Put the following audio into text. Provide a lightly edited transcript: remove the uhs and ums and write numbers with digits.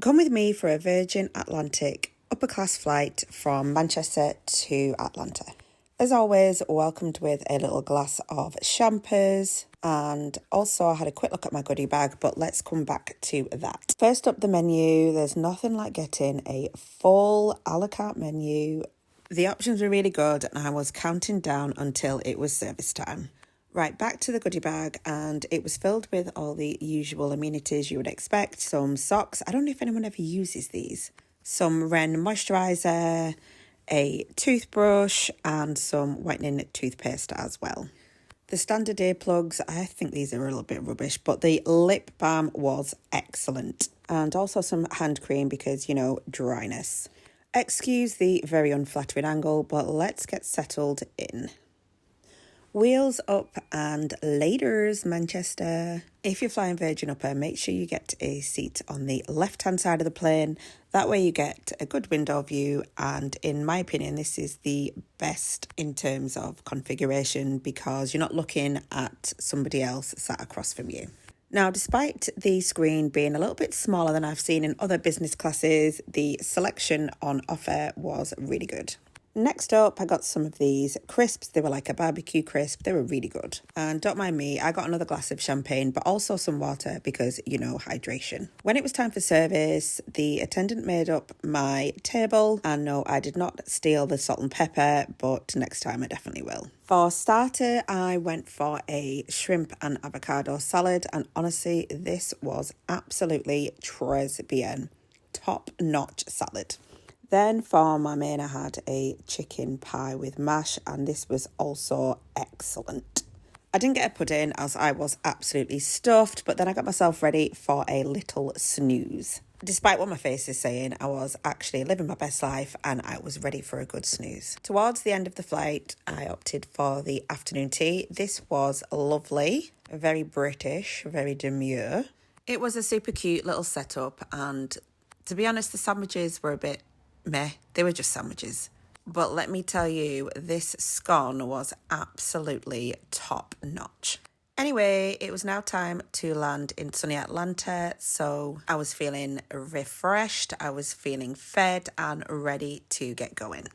Come with me for a Virgin Atlantic upper class flight from Manchester to Atlanta. As always, welcomed with a little glass of champers, and also I had a quick look at my goodie bag, but let's come back to that. First up, the menu. There's nothing like getting a full a la carte menu. The options were really good and I was counting down until it was service time. Right, back to the goodie bag, and it was filled with all the usual amenities you would expect. Some socks. I don't know if anyone ever uses these. Some Ren moisturiser, a toothbrush, and some whitening toothpaste as well. The standard earplugs, I think these are a little bit rubbish, but the lip balm was excellent. And also some hand cream because, dryness. Excuse the very unflattering angle, but let's get settled in. Wheels up and laters, Manchester. If you're flying Virgin Upper, make sure you get a seat on the left-hand side of the plane. That way you get a good window view, and in my opinion, this is the best in terms of configuration because you're not looking at somebody else sat across from you. Now, despite the screen being a little bit smaller than I've seen in other business classes, the selection on offer was really good. Next up, I got some of these crisps. They were like a barbecue crisp. They were really good. And don't mind me, I got another glass of champagne, but also some water because, hydration. When it was time for service, the attendant made up my table. And no, I did not steal the salt and pepper, but next time I definitely will. For starter, I went for a shrimp and avocado salad. And honestly, this was absolutely très bien. Top-notch salad. Then for my main, I had a chicken pie with mash, and this was also excellent. I didn't get a pudding as I was absolutely stuffed, but then I got myself ready for a little snooze. Despite what my face is saying, I was actually living my best life and I was ready for a good snooze. Towards the end of the flight, I opted for the afternoon tea. This was lovely, very British, very demure. It was a super cute little setup, and to be honest, the sandwiches were a bit meh. They were just sandwiches. But let me tell you, this scone was absolutely top notch. Anyway, it was now time to land in sunny Atlanta, so I was feeling refreshed, I was feeling fed and ready to get going.